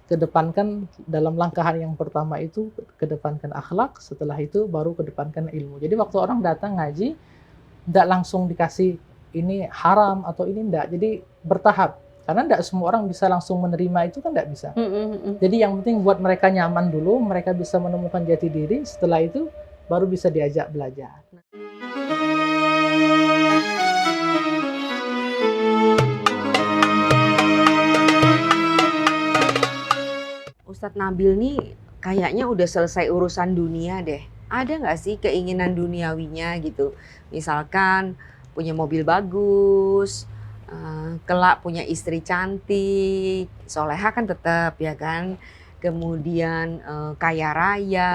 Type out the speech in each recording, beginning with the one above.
kedepankan dalam langkahan yang pertama itu kedepankan akhlak, setelah itu baru kedepankan ilmu. Jadi waktu orang datang ngaji, tidak langsung dikasih ini haram atau ini enggak. Jadi bertahap. Karena tidak semua orang bisa langsung menerima itu kan tidak bisa. Jadi yang penting buat mereka nyaman dulu, mereka bisa menemukan jati diri, setelah itu baru bisa diajak belajar. Ustadz Nabil nih kayaknya udah selesai urusan dunia deh. Ada nggak sih keinginan duniawinya gitu? Misalkan punya mobil bagus, kelak punya istri cantik, soleha kan tetap ya kan. Kemudian kaya raya,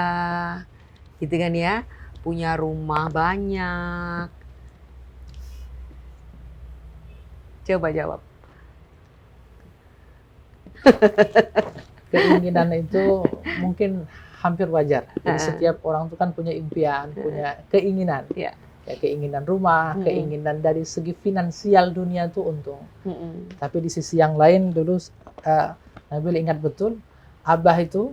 gitu kan ya. Punya rumah banyak. Coba jawab. Keinginan itu mungkin hampir wajar. Jadi setiap orang itu kan punya impian, punya keinginan. Ya. Ya, keinginan rumah, keinginan dari segi finansial dunia itu untung. Tapi di sisi yang lain dulu Nabil ingat betul, Abah itu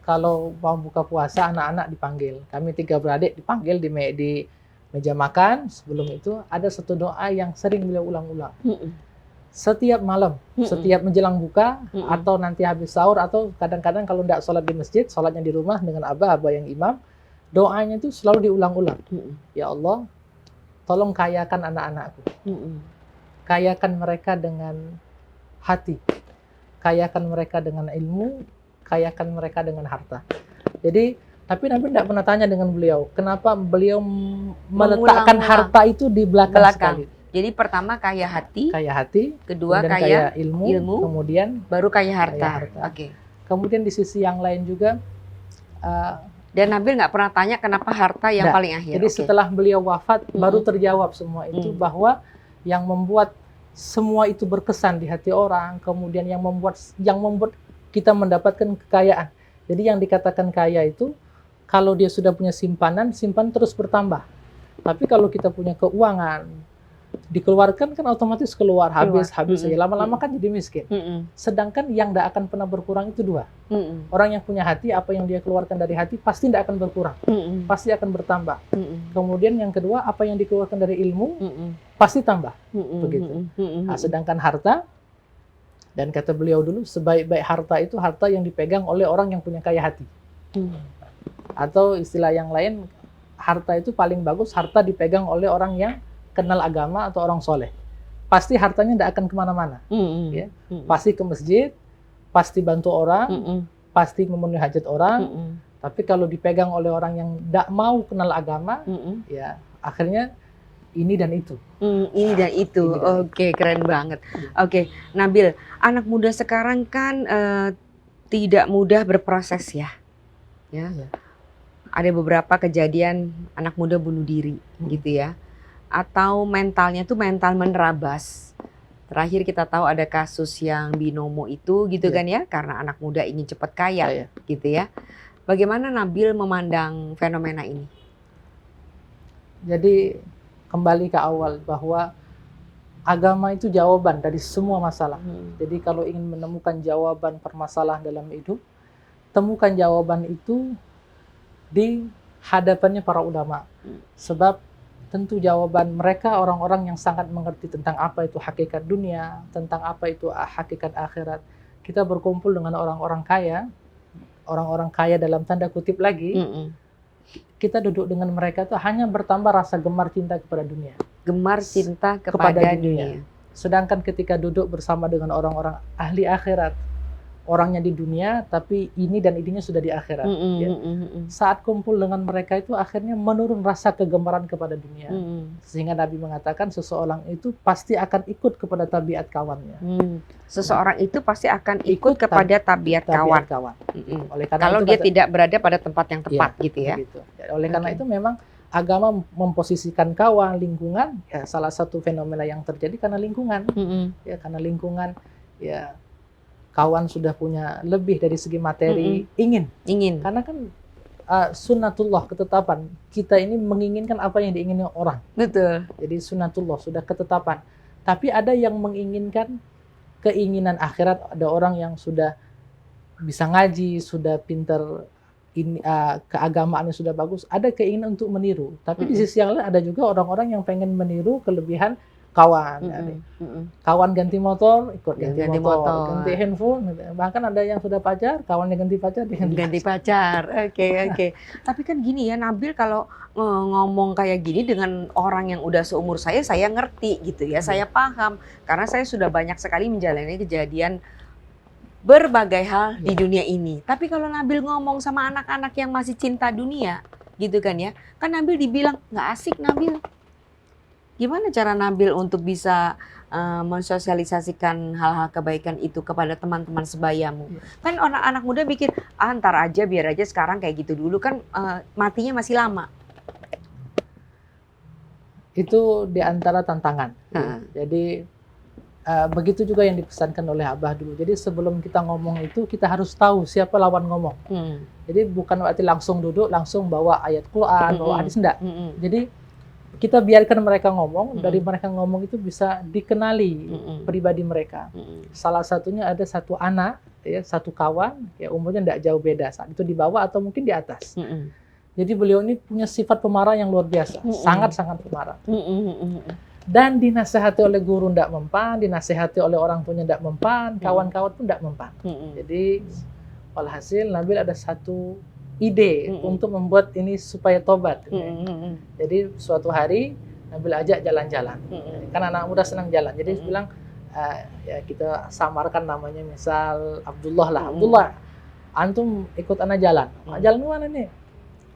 kalau mau buka puasa anak-anak dipanggil. Kami 3 beradik dipanggil di meja makan. Sebelum itu ada satu doa yang sering beliau ulang-ulang. Setiap malam, setiap menjelang buka, atau nanti habis sahur, atau kadang-kadang kalau tidak sholat di masjid, sholatnya di rumah dengan Abah yang imam, doanya itu selalu diulang-ulang. Ya Allah, tolong kayakan anak-anakku. Kayakan mereka dengan hati. Kayakan mereka dengan ilmu, kayakan mereka dengan harta. Jadi, tapi Nabi tidak pernah tanya dengan beliau, kenapa beliau meletakkan harta itu di belakang sekali. Jadi pertama kaya hati, kedua kaya ilmu, kemudian baru kaya harta. Oke. Kemudian di sisi yang lain juga, dan Nabil nggak pernah tanya kenapa harta yang paling akhir. Jadi setelah beliau wafat baru terjawab semua itu, bahwa yang membuat semua itu berkesan di hati orang, kemudian yang membuat kita mendapatkan kekayaan. Jadi yang dikatakan kaya itu kalau dia sudah punya simpanan terus bertambah. Tapi kalau kita punya keuangan, dikeluarkan kan otomatis keluar habis saja, lama-lama kan jadi miskin. Sedangkan yang tidak akan pernah berkurang itu 2. Orang yang punya hati, apa yang dia keluarkan dari hati pasti tidak akan berkurang, pasti akan bertambah. Kemudian yang kedua, apa yang dikeluarkan dari ilmu pasti tambah, begitu. Nah, sedangkan harta, dan kata beliau dulu, sebaik-baik harta itu harta yang dipegang oleh orang yang punya kaya hati. Atau istilah yang lain, harta itu paling bagus harta dipegang oleh orang yang kenal agama atau orang soleh. Pasti hartanya tidak akan kemana-mana. Ya. Pasti ke masjid, pasti bantu orang, pasti memenuhi hajat orang. Tapi kalau dipegang oleh orang yang tidak mau kenal agama, ya akhirnya ini dan itu. Ini dan itu. Oke, keren banget. Oke, Nabil, anak muda sekarang kan tidak mudah berproses ya. Ada beberapa kejadian anak muda bunuh diri, gitu ya. Atau mentalnya tuh mental menerabas. Terakhir kita tahu ada kasus yang binomo itu gitu kan ya, karena anak muda ingin cepat kaya gitu ya. Bagaimana Nabil memandang fenomena ini? Jadi kembali ke awal bahwa agama itu jawaban dari semua masalah. Jadi kalau ingin menemukan jawaban permasalahan dalam hidup, temukan jawaban itu di hadapannya para ulama. Sebab tentu jawaban mereka orang-orang yang sangat mengerti tentang apa itu hakikat dunia, tentang apa itu hakikat akhirat. Kita berkumpul dengan orang-orang kaya dalam tanda kutip lagi, kita duduk dengan mereka itu hanya bertambah rasa gemar cinta kepada dunia. Gemar cinta kepada dunia. Sedangkan ketika duduk bersama dengan orang-orang ahli akhirat, orangnya di dunia, tapi ini dan ininya sudah di akhirat. Saat kumpul dengan mereka itu akhirnya menurun rasa kegemaran kepada dunia. Sehingga Nabi mengatakan seseorang itu pasti akan ikut kepada tabiat kawannya. Seseorang itu pasti akan ikut kepada tabiat kawan. Oleh karena kalau itu dia tidak berada pada tempat yang tepat gitu ya. Begitu. Oleh karena itu memang agama memposisikan kawan, lingkungan, ya salah satu fenomena yang terjadi karena lingkungan. Ya karena lingkungan, ya kawan sudah punya lebih dari segi materi, ingin. Karena kan sunnatullah, ketetapan. Kita ini menginginkan apa yang diingini orang. Betul. Jadi sunnatullah, sudah ketetapan. Tapi ada yang menginginkan keinginan akhirat, ada orang yang sudah bisa ngaji, sudah pinter ini keagamaannya sudah bagus, ada keinginan untuk meniru. Tapi di sisi yang lain ada juga orang-orang yang pengen meniru kelebihan kawan. Kawan ganti motor, ikut ganti motor, ganti handphone. Bahkan ada yang sudah pacar, kawannya ganti pacar, dia ganti pacar. Oke. Tapi kan gini ya, Nabil, kalau ngomong kayak gini dengan orang yang udah seumur saya ngerti gitu ya, saya paham. Karena saya sudah banyak sekali menjalani kejadian berbagai hal di dunia ini. Tapi kalau Nabil ngomong sama anak-anak yang masih cinta dunia, gitu kan ya, kan Nabil dibilang nggak asik, Nabil. Gimana cara Nabil untuk bisa mensosialisasikan hal-hal kebaikan itu kepada teman-teman sebayamu? Kan anak muda mikir, ntar aja, biar aja sekarang kayak gitu dulu, kan matinya masih lama. Itu di antara tantangan. Jadi begitu juga yang dipesankan oleh Abah dulu. Jadi sebelum kita ngomong itu, kita harus tahu siapa lawan ngomong. Jadi bukan berarti langsung duduk, langsung bawa ayat Quran, bawa hadis, enggak. Jadi kita biarkan mereka ngomong, dari mereka ngomong itu bisa dikenali pribadi mereka. Salah satunya ada satu anak, ya, satu kawan, ya umurnya enggak jauh beda, saat itu di bawah atau mungkin di atas. Jadi beliau ini punya sifat pemarah yang luar biasa, sangat-sangat pemarah. Dan dinasehati oleh guru tidak mempan, dinasehati oleh orang tuanya tidak mempan, kawan-kawan pun tidak mempan. Jadi walhasil Nabil ada satu ide untuk membuat ini supaya tobat. Jadi suatu hari Nabil ajak jalan-jalan. Kan anak muda senang jalan. Jadi bilang, ya kita samarkan namanya, misal Abdullah lah. Abdullah, antum ikut anak jalan. Jalan mana nih?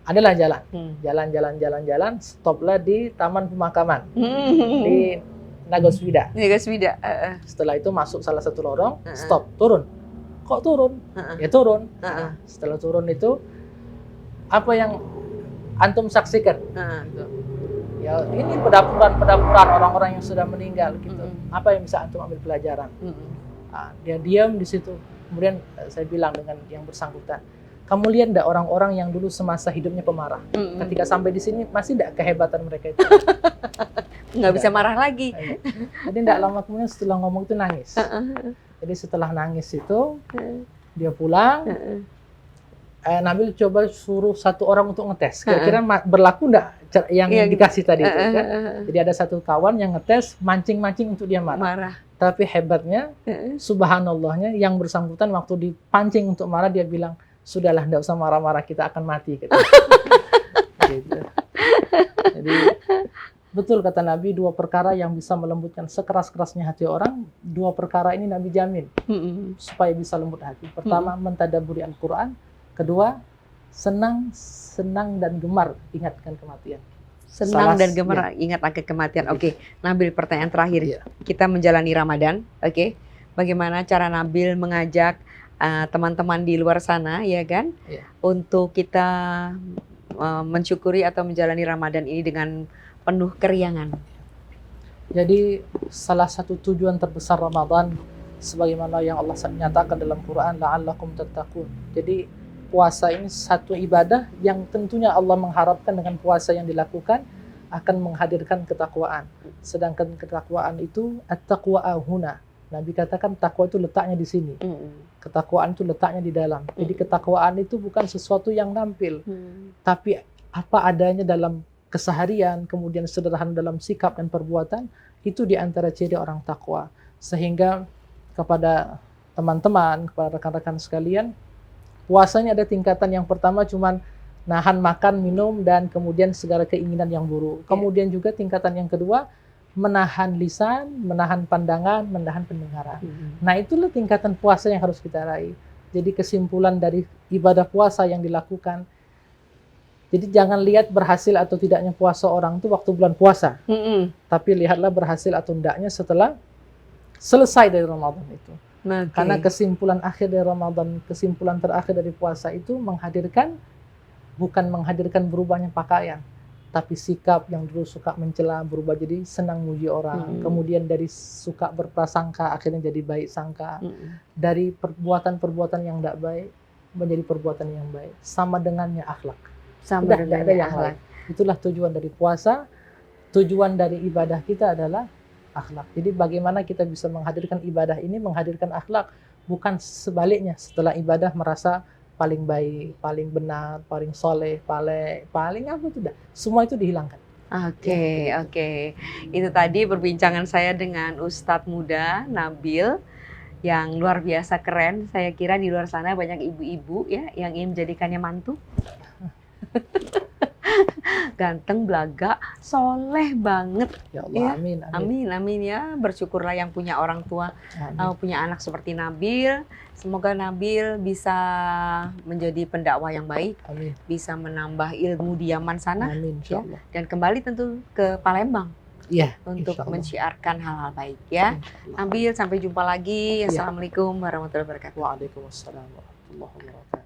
Adalah jalan. Jalan, stoplah di Taman Pemakaman. Di Nagoswida. Setelah itu masuk salah satu lorong, stop, turun. Kok turun? Ya turun. Setelah turun itu, apa yang antum saksikan? Ya ini pedapuran orang-orang yang sudah meninggal gitu. Apa yang bisa antum ambil pelajaran? Dia diam di situ. Kemudian saya bilang dengan yang bersangkutan, kamu lihat enggak orang-orang yang dulu semasa hidupnya pemarah? Ketika sampai di sini masih enggak kehebatan mereka itu? Nggak bisa marah lagi. Jadi enggak lama kemudian setelah ngomong itu nangis. Jadi setelah nangis itu dia pulang. Nabil coba suruh satu orang untuk ngetes. Kira-kira berlaku enggak yang dikasih tadi itu kan? Jadi ada satu kawan yang ngetes, mancing-mancing untuk dia marah. Tapi hebatnya, subhanallahnya, yang bersangkutan waktu dipancing untuk marah dia bilang, sudahlah, enggak usah marah-marah, kita akan mati. Gitu. Jadi betul kata Nabi, dua perkara yang bisa melembutkan sekeras-kerasnya hati orang, dua perkara ini Nabi jamin supaya bisa lembut hati. Pertama, mentadaburi Al-Quran. Kedua, senang dan gemar ingatkan kematian. Senang dan gemar ingat akan kematian. Oke, Nabil, pertanyaan terakhir. Kita menjalani Ramadan. Oke, bagaimana cara Nabil mengajak teman-teman di luar sana, ya kan, untuk kita mensyukuri atau menjalani Ramadan ini dengan penuh keriangan. Jadi salah satu tujuan terbesar Ramadan, sebagaimana yang Allah nyatakan dalam Quran, la'allakum tattaqun. Jadi puasa ini satu ibadah yang tentunya Allah mengharapkan dengan puasa yang dilakukan akan menghadirkan ketakwaan. Sedangkan ketakwaan itu at-taqwa huna. Nabi katakan takwa itu letaknya di sini. Ketakwaan itu letaknya di dalam. Jadi ketakwaan itu bukan sesuatu yang nampil, tapi apa adanya dalam keseharian, kemudian sederhana dalam sikap dan perbuatan, itu di antara ciri orang takwa. Sehingga kepada teman-teman, kepada rekan-rekan sekalian, puasanya ada tingkatan yang pertama cuman nahan makan, minum, dan kemudian segala keinginan yang buruk. Kemudian juga tingkatan yang kedua, menahan lisan, menahan pandangan, menahan pendengaran. Nah, itulah tingkatan puasa yang harus kita raih. Jadi kesimpulan dari ibadah puasa yang dilakukan. Jadi jangan lihat berhasil atau tidaknya puasa orang itu waktu bulan puasa. Tapi lihatlah berhasil atau tidaknya setelah selesai dari Ramadan itu. Karena kesimpulan akhir dari Ramadan, kesimpulan terakhir dari puasa itu bukan menghadirkan berubahnya pakaian, tapi sikap yang dulu suka mencela berubah jadi senang muji orang. Kemudian dari suka berprasangka akhirnya jadi baik sangka. Dari perbuatan-perbuatan yang tidak baik menjadi perbuatan yang baik. Sama dengannya akhlak. Sama tidak ada yang lain. Itulah tujuan dari puasa. Tujuan dari ibadah kita adalah akhlak. Jadi bagaimana kita bisa menghadirkan ibadah ini, menghadirkan akhlak, bukan sebaliknya setelah ibadah merasa paling baik, paling benar, paling soleh, paling apa tidak. Semua itu dihilangkan. Oke, oke. Itu tadi perbincangan saya dengan Ustadz muda Nabil yang luar biasa keren. Saya kira di luar sana banyak ibu-ibu ya yang ingin menjadikannya mantu. Ganteng, belaga, soleh banget. Ya Allah, Ya. amin, amin. Amin, amin ya. Bersyukurlah yang punya orang tua, Amin. punya anak seperti Nabil. Semoga Nabil bisa menjadi pendakwah yang baik, Amin. bisa menambah ilmu di Yaman sana, Amin, insyaallah. dan kembali tentu ke Palembang Iya, untuk insyaallah. menciarkan hal-hal baik ya. Insyaallah. Nabil, sampai jumpa lagi. Iya. Assalamualaikum warahmatullahi wabarakatuh. Waalaikumsalam warahmatullahi wabarakatuh.